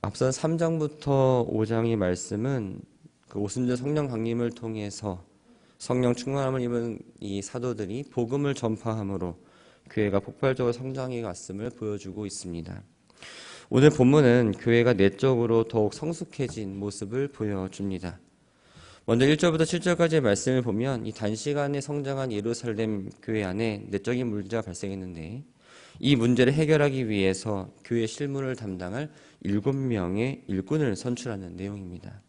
앞선 3장부터 5장의 말씀은 그 오순절 성령 강림을 통해서 성령 충만함을 입은 이 사도들이 복음을 전파함으로 교회가 폭발적으로 성장해 갔음을 보여주고 있습니다. 오늘 본문은 교회가 내적으로 더욱 성숙해진 모습을 보여줍니다. 먼저 1절부터 7절까지의 말씀을 보면 이 단시간에 성장한 예루살렘 교회 안에 내적인 문제가 발생했는데 이 문제를 해결하기 위해서 교회 실무를 담당할 7명의 일꾼을 선출하는 내용입니다.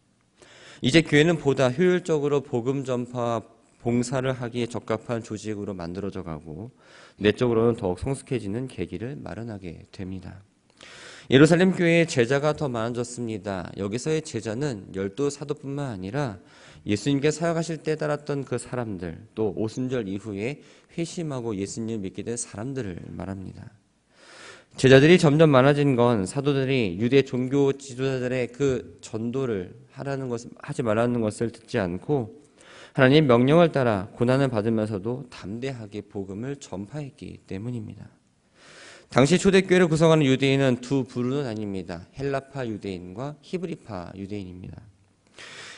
이제 교회는 보다 효율적으로 복음 전파 봉사를 하기에 적합한 조직으로 만들어져 가고 내적으로는 더욱 성숙해지는 계기를 마련하게 됩니다. 예루살렘 교회의 제자가 더 많아졌습니다. 여기서의 제자는 12사도뿐만 아니라 예수님께 사역하실 때 따랐던 그 사람들, 또 오순절 이후에 회심하고 예수님을 믿게 된 사람들을 말합니다. 제자들이 점점 많아진 건 사도들이 유대 종교 지도자들의 그 전도를 하지 말라는 것을 듣지 않고 하나님 명령을 따라 고난을 받으면서도 담대하게 복음을 전파했기 때문입니다. 당시 초대교회를 구성하는 유대인은 두 부류는 아닙니다. 헬라파 유대인과 히브리파 유대인입니다.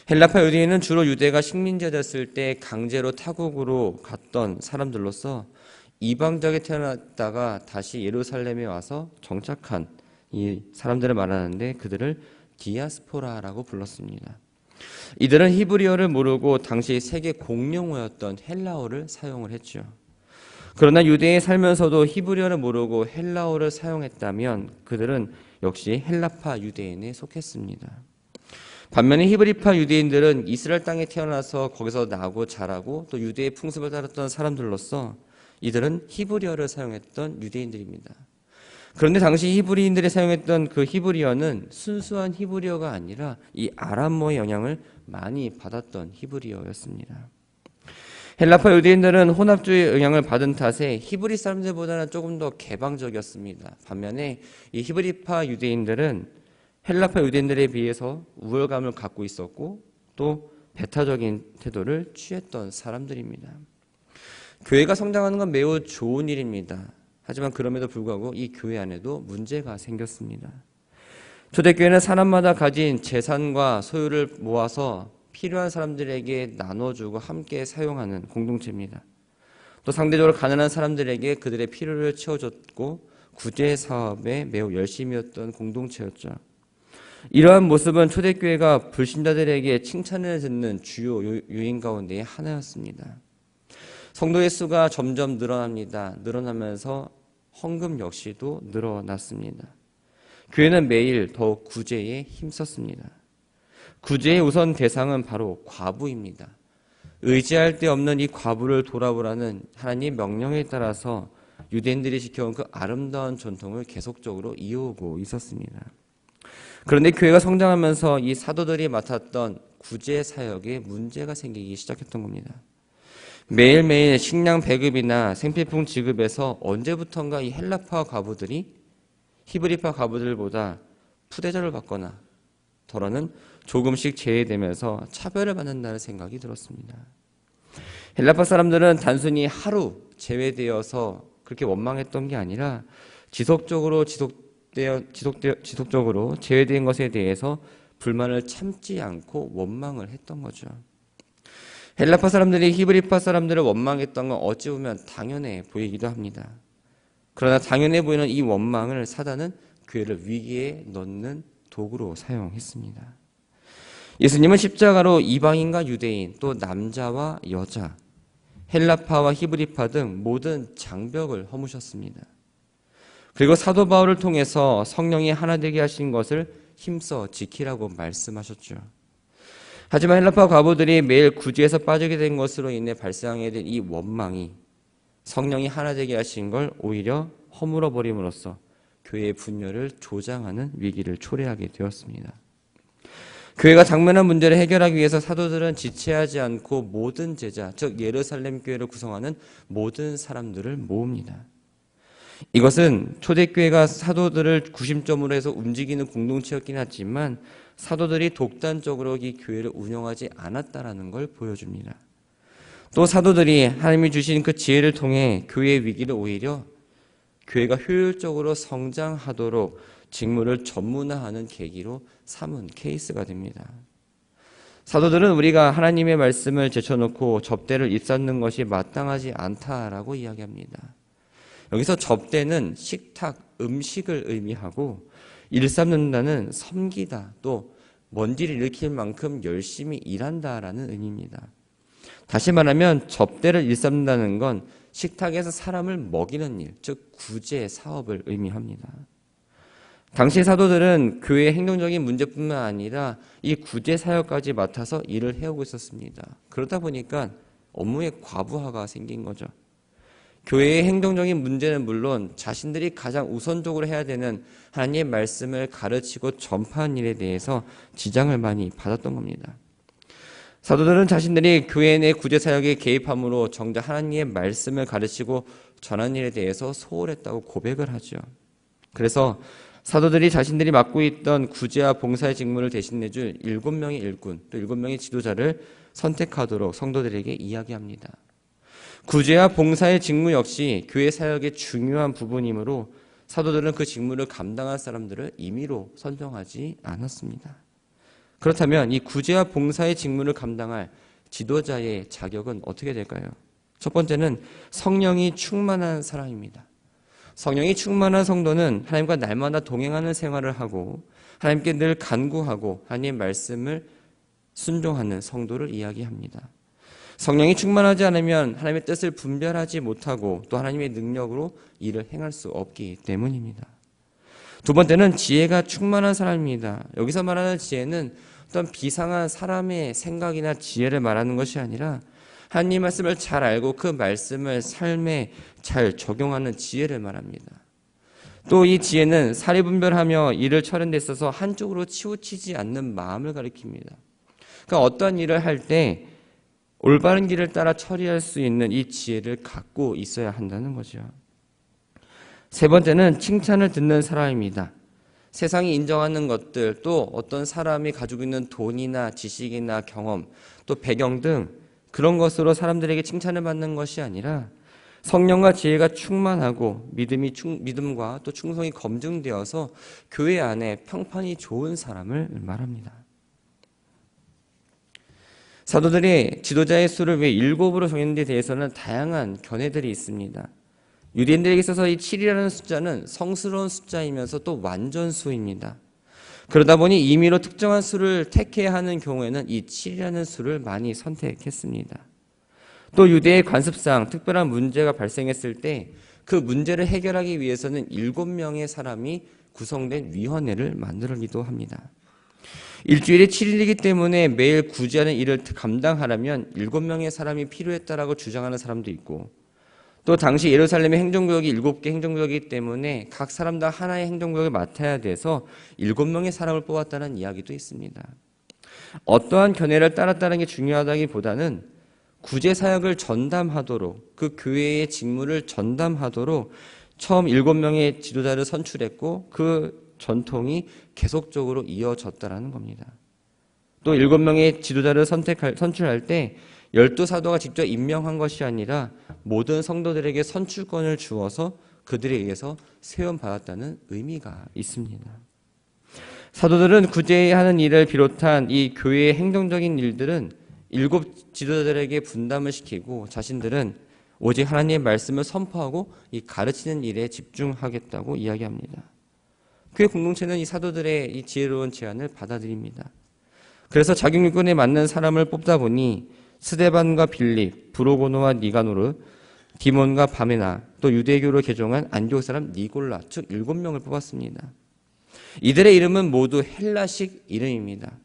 헬라파 유대인은 주로 유대가 식민지였을 때 강제로 타국으로 갔던 사람들로서 이방적에 태어났다가 다시 예루살렘에 와서 정착한 이 사람들을 말하는데 그들을 디아스포라라고 불렀습니다. 이들은 히브리어를 모르고 당시 세계 공용어였던 헬라어를 사용을 했죠. 그러나 유대에 살면서도 히브리어를 모르고 헬라어를 사용했다면 그들은 역시 헬라파 유대인에 속했습니다. 반면에 히브리파 유대인들은 이스라엘 땅에 태어나서 거기서 나고 자라고 또 유대의 풍습을 따랐던 사람들로서 이들은 히브리어를 사용했던 유대인들입니다. 그런데 당시 히브리인들이 사용했던 그 히브리어는 순수한 히브리어가 아니라 이 아람어의 영향을 많이 받았던 히브리어였습니다. 헬라파 유대인들은 혼합주의 영향을 받은 탓에 히브리 사람들보다는 조금 더 개방적이었습니다. 반면에 이 히브리파 유대인들은 헬라파 유대인들에 비해서 우월감을 갖고 있었고 또 배타적인 태도를 취했던 사람들입니다. 교회가 성장하는 건 매우 좋은 일입니다. 하지만 그럼에도 불구하고 이 교회 안에도 문제가 생겼습니다. 초대교회는 사람마다 가진 재산과 소유를 모아서 필요한 사람들에게 나눠주고 함께 사용하는 공동체입니다. 또 상대적으로 가난한 사람들에게 그들의 필요를 채워줬고 구제 사업에 매우 열심이었던 공동체였죠. 이러한 모습은 초대교회가 불신자들에게 칭찬을 듣는 주요 요인 가운데의 하나였습니다. 성도의 수가 점점 늘어납니다. 늘어나면서 헌금 역시도 늘어났습니다. 교회는 매일 더욱 구제에 힘썼습니다. 구제의 우선 대상은 바로 과부입니다. 의지할 데 없는 이 과부를 돌아보라는 하나님의 명령에 따라서 유대인들이 지켜온 그 아름다운 전통을 계속적으로 이어오고 있었습니다. 그런데 교회가 성장하면서 이 사도들이 맡았던 구제 사역에 문제가 생기기 시작했던 겁니다. 매일매일 식량 배급이나 생필품 지급에서 언제부턴가 이 헬라파 과부들이 히브리파 과부들보다 푸대접을 받거나 더러는 조금씩 제외되면서 차별을 받는다는 생각이 들었습니다. 헬라파 사람들은 단순히 하루 제외되어서 그렇게 원망했던 게 아니라 지속적으로 제외된 것에 대해서 불만을 참지 않고 원망을 했던 거죠. 헬라파 사람들이 히브리파 사람들을 원망했던 건 어찌 보면 당연해 보이기도 합니다. 그러나 당연해 보이는 이 원망을 사단은 교회를 위기에 넣는 도구로 사용했습니다. 예수님은 십자가로 이방인과 유대인, 또 남자와 여자, 헬라파와 히브리파 등 모든 장벽을 허무셨습니다. 그리고 사도 바울을 통해서 성령이 하나 되게 하신 것을 힘써 지키라고 말씀하셨죠. 하지만 헬라파 과부들이 매일 구제에서 빠지게 된 것으로 인해 발생하게 된 이 원망이 성령이 하나 되게 하신 걸 오히려 허물어 버림으로써 교회의 분열을 조장하는 위기를 초래하게 되었습니다. 교회가 당면한 문제를 해결하기 위해서 사도들은 지체하지 않고 모든 제자, 즉 예루살렘 교회를 구성하는 모든 사람들을 모읍니다. 이것은 초대교회가 사도들을 구심점으로 해서 움직이는 공동체였긴 하지만 사도들이 독단적으로 이 교회를 운영하지 않았다라는 걸 보여줍니다. 또 사도들이 하나님이 주신 그 지혜를 통해 교회의 위기를 오히려 교회가 효율적으로 성장하도록 직무를 전문화하는 계기로 삼은 케이스가 됩니다. 사도들은 우리가 하나님의 말씀을 제쳐놓고 접대를 입삼는 것이 마땅하지 않다라고 이야기합니다. 여기서 접대는 식탁, 음식을 의미하고 일삼는다는 섬기다, 또 먼지를 일으킬 만큼 열심히 일한다라는 의미입니다. 다시 말하면 접대를 일삼는다는 건 식탁에서 사람을 먹이는 일, 즉 구제 사업을 의미합니다. 당시 사도들은 교회의 행정적인 문제뿐만 아니라 이 구제 사역까지 맡아서 일을 해오고 있었습니다. 그러다 보니까 업무의 과부하가 생긴 거죠. 교회의 행정적인 문제는 물론 자신들이 가장 우선적으로 해야 되는 하나님의 말씀을 가르치고 전파하는 일에 대해서 지장을 많이 받았던 겁니다. 사도들은 자신들이 교회 내 구제 사역에 개입함으로 정작 하나님의 말씀을 가르치고 전하는 일에 대해서 소홀했다고 고백을 하죠. 그래서 사도들이 자신들이 맡고 있던 구제와 봉사의 직무를 대신해줄 7명의 일꾼, 또 7명의 지도자를 선택하도록 성도들에게 이야기합니다. 구제와 봉사의 직무 역시 교회 사역의 중요한 부분이므로 사도들은 그 직무를 감당할 사람들을 임의로 선정하지 않았습니다. 그렇다면 이 구제와 봉사의 직무를 감당할 지도자의 자격은 어떻게 될까요? 첫 번째는 성령이 충만한 사람입니다. 성령이 충만한 성도는 하나님과 날마다 동행하는 생활을 하고 하나님께 늘 간구하고 하나님의 말씀을 순종하는 성도를 이야기합니다. 성령이 충만하지 않으면 하나님의 뜻을 분별하지 못하고 또 하나님의 능력으로 일을 행할 수 없기 때문입니다. 두 번째는 지혜가 충만한 사람입니다. 여기서 말하는 지혜는 어떤 비상한 사람의 생각이나 지혜를 말하는 것이 아니라 하나님 말씀을 잘 알고 그 말씀을 삶에 잘 적용하는 지혜를 말합니다. 또 이 지혜는 사리분별하며 일을 처리하는 데 있어서 한쪽으로 치우치지 않는 마음을 가리킵니다. 그러니까 어떤 일을 할 때 올바른 길을 따라 처리할 수 있는 이 지혜를 갖고 있어야 한다는 거죠. 세 번째는 칭찬을 듣는 사람입니다. 세상이 인정하는 것들, 또 어떤 사람이 가지고 있는 돈이나 지식이나 경험, 또 배경 등 그런 것으로 사람들에게 칭찬을 받는 것이 아니라 성령과 지혜가 충만하고 믿음과 또 충성이 검증되어서 교회 안에 평판이 좋은 사람을 말합니다. 사도들이 지도자의 수를 왜 7으로 정했는 데 대해서는 다양한 견해들이 있습니다. 유대인들에게 있어서 이 7이라는 숫자는 성스러운 숫자이면서 또 완전수입니다. 그러다 보니 임의로 특정한 수를 택해야 하는 경우에는 이 7이라는 수를 많이 선택했습니다. 또 유대의 관습상 특별한 문제가 발생했을 때 그 문제를 해결하기 위해서는 7명의 사람이 구성된 위원회를 만들기도 합니다. 일주일에 7일이기 때문에 매일 구제하는 일을 감당하려면 7명의 사람이 필요했다라고 주장하는 사람도 있고, 또 당시 예루살렘의 행정구역이 7개 행정구역이기 때문에 각 사람당 하나의 행정구역을 맡아야 돼서 7명의 사람을 뽑았다는 이야기도 있습니다. 어떠한 견해를 따랐다는 게 중요하다기보다는 구제 사역을 전담하도록, 그 교회의 직무를 전담하도록 처음 7명의 지도자를 선출했고 그 전통이 계속적으로 이어졌다는 겁니다. 또 7명의 지도자를 선출할 때 12사도가 직접 임명한 것이 아니라 모든 성도들에게 선출권을 주어서 그들에 의해서 세움받았다는 의미가 있습니다. 사도들은 구제하는 일을 비롯한 이 교회의 행정적인 일들은 7 지도자들에게 분담을 시키고 자신들은 오직 하나님의 말씀을 선포하고 이 가르치는 일에 집중하겠다고 이야기합니다. 교회 공동체는 이 사도들의 이 지혜로운 제안을 받아들입니다. 그래서 자격요건에 맞는 사람을 뽑다 보니 스데반과 빌립, 브로고노와 니가노르, 디몬과 바메나, 또 유대교로 개종한 안디옥 사람 니골라, 즉 7명을 뽑았습니다. 이들의 이름은 모두 헬라식 이름입니다.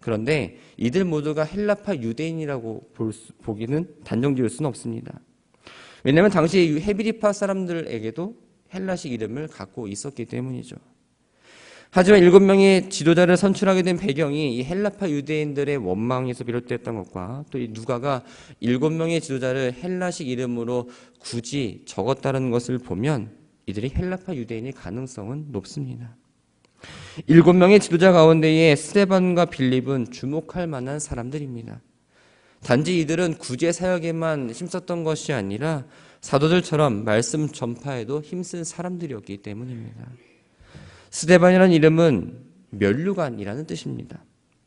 그런데 이들 모두가 헬라파 유대인이라고 보기는 단정 지을 수는 없습니다. 왜냐하면 당시 헤비리파 사람들에게도 헬라식 이름을 갖고 있었기 때문이죠. 하지만 7명의 지도자를 선출하게 된 배경이 이 헬라파 유대인들의 원망에서 비롯됐던 것과 또 이 누가가 7명의 지도자를 헬라식 이름으로 굳이 적었다는 것을 보면 이들이 헬라파 유대인일 가능성은 높습니다. 7명의 지도자 가운데에 스데반과 빌립은 주목할 만한 사람들입니다. 단지 이들은 구제 사역에만 힘썼던 것이 아니라 사도들처럼 말씀 전파에도 힘쓴 사람들이었기 때문입니다. 스데반이라는 이름은 면류관이라는 뜻입니다.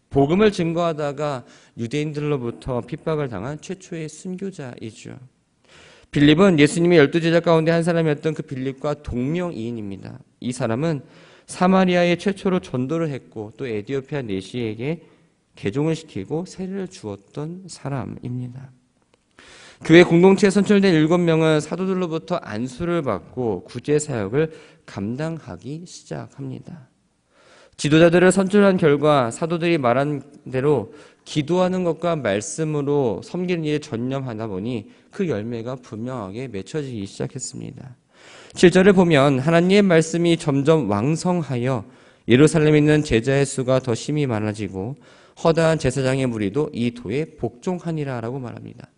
복음을 증거하다가 유대인들로부터 핍박을 당한 최초의 순교자이죠. 빌립은 예수님의 12제자 가운데 한 사람이었던 그 빌립과 동명이인입니다. 이 사람은 사마리아에 최초로 전도를 했고 또 에디오피아 내시에게 개종을 시키고 세례를 주었던 사람입니다. 교회 공동체에 선출된 7명은 사도들로부터 안수를 받고 구제 사역을 감당하기 시작합니다. 지도자들을 선출한 결과 사도들이 말한 대로 기도하는 것과 말씀으로 섬기는 일에 전념하다 보니 그 열매가 분명하게 맺혀지기 시작했습니다. 7절을 보면 하나님의 말씀이 점점 왕성하여 예루살렘에 있는 제자의 수가 더 심히 많아지고 허다한 제사장의 무리도 이 도에 복종하니라 라고 말합니다.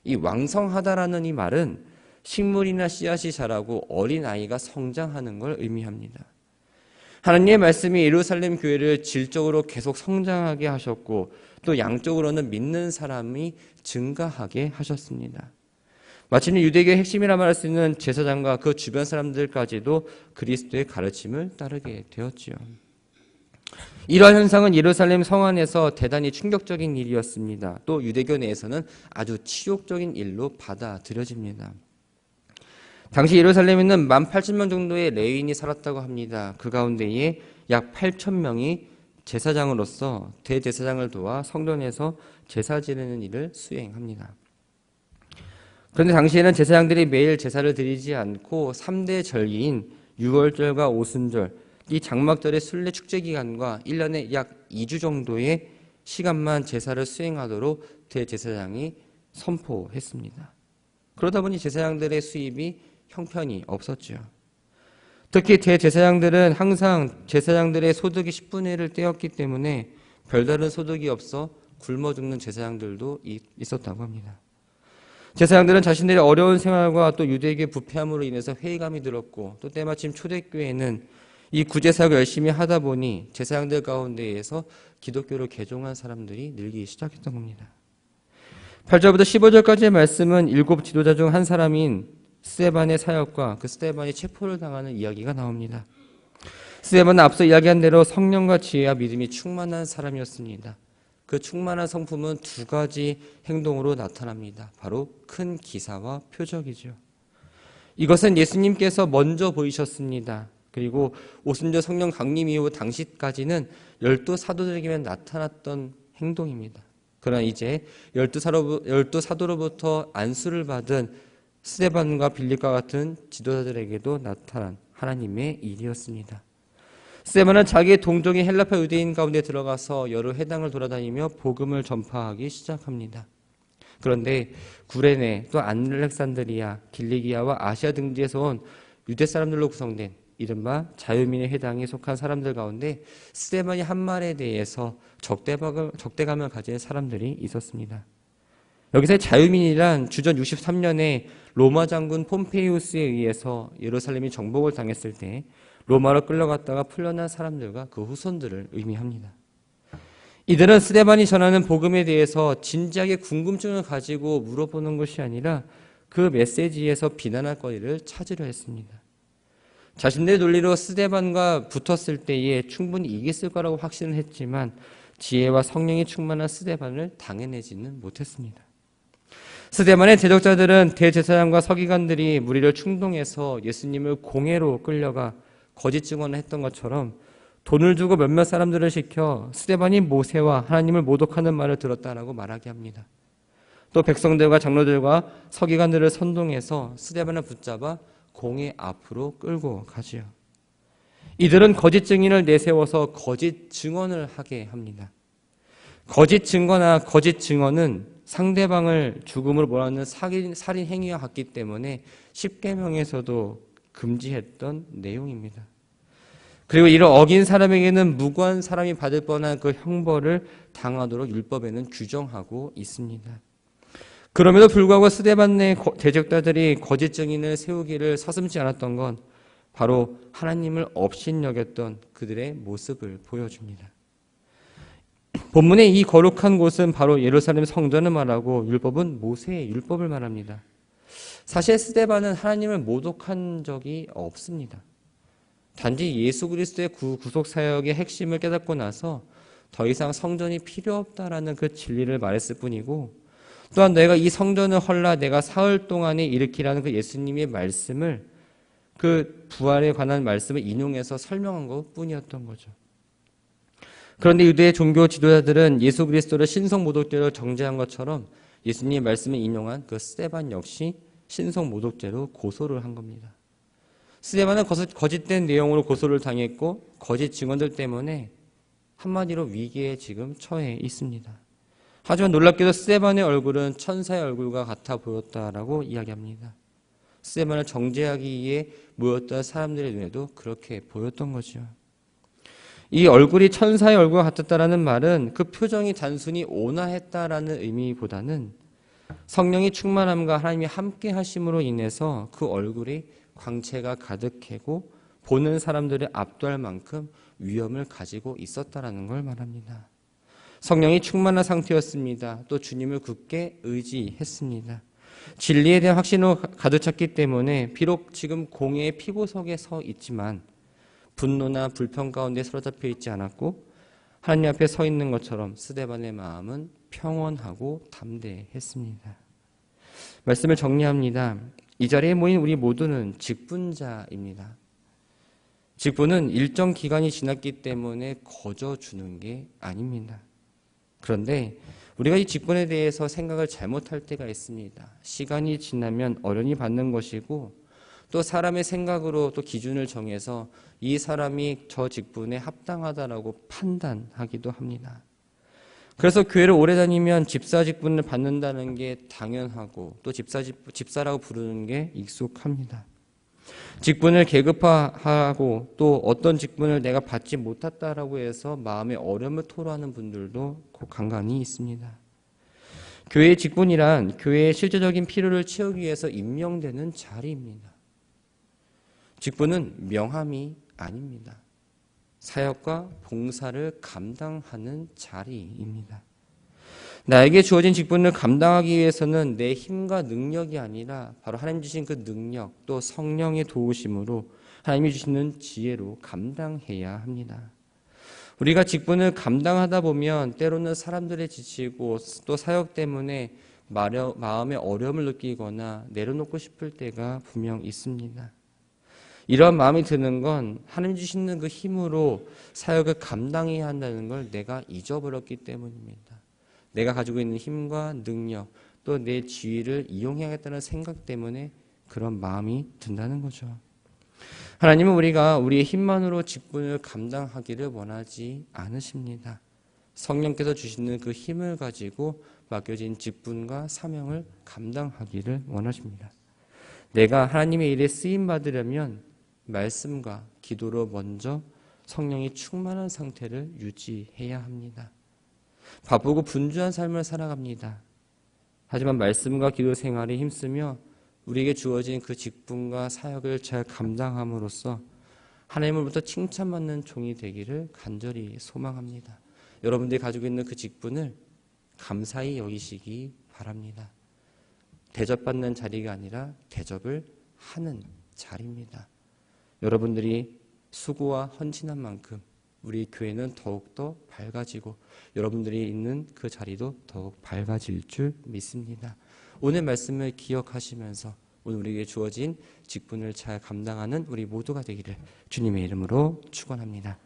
이 왕성하다라는 이 말은 식물이나 씨앗이 자라고 어린아이가 성장하는 걸 의미합니다. 하나님의 말씀이 예루살렘 교회를 질적으로 계속 성장하게 하셨고 또 양적으로는 믿는 사람이 증가하게 하셨습니다. 마침내 유대교의 핵심이라 말할 수 있는 제사장과 그 주변 사람들까지도 그리스도의 가르침을 따르게 되었지요. 이러한 현상은 예루살렘 성 안에서 대단히 충격적인 일이었습니다. 또 유대교 내에서는 아주 치욕적인 일로 받아들여집니다. 당시 예루살렘에는 18,000명 정도의 레위인이 살았다고 합니다. 그 가운데에 약 8,000명이 제사장으로서 대제사장을 도와 성전에서 제사 지내는 일을 수행합니다. 그런데 당시에는 제사장들이 매일 제사를 드리지 않고 3대 절기인 유월절과 오순절, 이 장막절의 순례 축제 기간과 1년에 약 2주 정도의 시간만 제사를 수행하도록 대제사장이 선포했습니다. 그러다 보니 제사장들의 수입이 형편이 없었죠. 특히 대제사장들은 항상 제사장들의 소득의 10분의 1을 떼었기 때문에 별다른 소득이 없어 굶어 죽는 제사장들도 있었다고 합니다. 제사장들은 자신들의 어려운 생활과 또 유대교의 부패함으로 인해서 회의감이 들었고 또 때마침 초대교회는 이 구제사역을 열심히 하다 보니 제사장들 가운데에서 기독교로 개종한 사람들이 늘기 시작했던 겁니다. 8절부터 15절까지의 말씀은 7 지도자 중 한 사람인 스데반의 사역과 그 스데반이 체포를 당하는 이야기가 나옵니다. 스데반은 앞서 이야기한 대로 성령과 지혜와 믿음이 충만한 사람이었습니다. 그 충만한 성품은 2가지 행동으로 나타납니다. 바로 큰 기사와 표적이죠. 이것은 예수님께서 먼저 보이셨습니다. 그리고 오순절 성령 강림 이후 당시까지는 12사도들에게만 나타났던 행동입니다. 그러나 이제 12사도로부터 안수를 받은 스데반과 빌립과 같은 지도자들에게도 나타난 하나님의 일이었습니다. 스데반은 자기의 동족인 헬라파 유대인 가운데 들어가서 여러 회당을 돌아다니며 복음을 전파하기 시작합니다. 그런데 구레네, 또 알렉산드리아, 길리기아와 아시아 등지에서 온 유대 사람들로 구성된 이른바 자유민의 회당에 속한 사람들 가운데 스데반이 한 말에 대해서 적대감을 가진 사람들이 있었습니다. 여기서 자유민이란 주전 63년에 로마 장군 폼페이우스에 의해서 예루살렘이 정복을 당했을 때 로마로 끌려갔다가 풀려난 사람들과 그 후손들을 의미합니다. 이들은 스데반이 전하는 복음에 대해서 진지하게 궁금증을 가지고 물어보는 것이 아니라 그 메시지에서 비난할 거리를 찾으려 했습니다. 자신들의 논리로 스데반과 붙었을 때에 충분히 이겼을 거라고 확신을 했지만 지혜와 성령이 충만한 스데반을 당해내지는 못했습니다. 스데반의 대적자들은 대제사장과 서기관들이 무리를 충동해서 예수님을 공회로 끌려가 거짓 증언을 했던 것처럼 돈을 주고 몇몇 사람들을 시켜 스데반이 모세와 하나님을 모독하는 말을 들었다라고 말하게 합니다. 또 백성들과 장로들과 서기관들을 선동해서 스데반을 붙잡아 공회 앞으로 끌고 가지요. 이들은 거짓 증인을 내세워서 거짓 증언을 하게 합니다. 거짓 증거나 거짓 증언은 상대방을 죽음으로 몰아넣는 살인 행위와 같기 때문에 십계명에서도 금지했던 내용입니다. 그리고 이를 어긴 사람에게는 무고한 사람이 받을 뻔한 그 형벌을 당하도록 율법에는 규정하고 있습니다. 그럼에도 불구하고 스데반 내 대적자들이 거짓 증인을 세우기를 서슴지 않았던 건 바로 하나님을 업신여겼던 그들의 모습을 보여줍니다. 본문의 이 거룩한 곳은 바로 예루살렘 성전을 말하고 율법은 모세의 율법을 말합니다. 사실 스데반은 하나님을 모독한 적이 없습니다. 단지 예수 그리스도의 구속 사역의 핵심을 깨닫고 나서 더 이상 성전이 필요 없다라는 그 진리를 말했을 뿐이고, 또한 내가 이 성전을 헐라 내가 사흘 동안에 일으키라는 그 예수님의 말씀을, 그 부활에 관한 말씀을 인용해서 설명한 것 뿐이었던 거죠. 그런데 유대의 종교 지도자들은 예수 그리스도를 신성 모독죄로 정죄한 것처럼 예수님의 말씀을 인용한 그 스데반 역시 신성 모독죄로 고소를 한 겁니다. 스데반은 거짓된 내용으로 고소를 당했고 거짓 증언들 때문에 한마디로 위기에 지금 처해 있습니다. 하지만 놀랍게도 스데반의 얼굴은 천사의 얼굴과 같아 보였다라고 이야기합니다. 스데반을 정죄하기 위해 모였던 사람들의 눈에도 그렇게 보였던 거죠. 이 얼굴이 천사의 얼굴과 같았다라는 말은 그 표정이 단순히 온화했다라는 의미보다는 성령이 충만함과 하나님이 함께 하심으로 인해서 그 얼굴이 광채가 가득하고 보는 사람들을 압도할 만큼 위엄을 가지고 있었다라는 걸 말합니다. 성령이 충만한 상태였습니다. 또 주님을 굳게 의지했습니다. 진리에 대한 확신으로 가득 찼기 때문에 비록 지금 공의의 피고석에 서 있지만 분노나 불평 가운데 사로잡혀 있지 않았고 하나님 앞에 서 있는 것처럼 스데반의 마음은 평온하고 담대했습니다. 말씀을 정리합니다. 이 자리에 모인 우리 모두는 직분자입니다. 직분은 일정 기간이 지났기 때문에 거저 주는 게 아닙니다. 그런데 우리가 이 직분에 대해서 생각을 잘못할 때가 있습니다. 시간이 지나면 어련히 받는 것이고 또 사람의 생각으로 또 기준을 정해서 이 사람이 저 직분에 합당하다라고 판단하기도 합니다. 그래서 교회를 오래 다니면 집사 직분을 받는다는 게 당연하고 또 집사라고 부르는 게 익숙합니다. 직분을 계급화하고 또 어떤 직분을 내가 받지 못했다라고 해서 마음의 어려움을 토로하는 분들도 간간히 있습니다. 교회의 직분이란 교회의 실제적인 필요를 채우기 위해서 임명되는 자리입니다. 직분은 명함이 아닙니다. 사역과 봉사를 감당하는 자리입니다. 나에게 주어진 직분을 감당하기 위해서는 내 힘과 능력이 아니라 바로 하나님 주신 그 능력 또 성령의 도우심으로 하나님이 주시는 지혜로 감당해야 합니다. 우리가 직분을 감당하다 보면 때로는 사람들에 지치고 또 사역 때문에 마음의 어려움을 느끼거나 내려놓고 싶을 때가 분명 있습니다. 이런 마음이 드는 건 하나님 주시는 그 힘으로 사역을 감당해야 한다는 걸 내가 잊어버렸기 때문입니다. 내가 가지고 있는 힘과 능력 또 내 지위를 이용해야겠다는 생각 때문에 그런 마음이 든다는 거죠. 하나님은 우리가 우리의 힘만으로 직분을 감당하기를 원하지 않으십니다. 성령께서 주시는 그 힘을 가지고 맡겨진 직분과 사명을 감당하기를 원하십니다. 내가 하나님의 일에 쓰임 받으려면 말씀과 기도로 먼저 성령이 충만한 상태를 유지해야 합니다. 바쁘고 분주한 삶을 살아갑니다. 하지만 말씀과 기도 생활에 힘쓰며 우리에게 주어진 그 직분과 사역을 잘 감당함으로써 하나님으로부터 칭찬받는 종이 되기를 간절히 소망합니다. 여러분들이 가지고 있는 그 직분을 감사히 여기시기 바랍니다. 대접받는 자리가 아니라 대접을 하는 자리입니다. 여러분들이 수고와 헌신한 만큼 우리 교회는 더욱더 밝아지고 여러분들이 있는 그 자리도 더욱 밝아질 줄 믿습니다. 오늘 말씀을 기억하시면서 오늘 우리에게 주어진 직분을 잘 감당하는 우리 모두가 되기를 주님의 이름으로 축원합니다.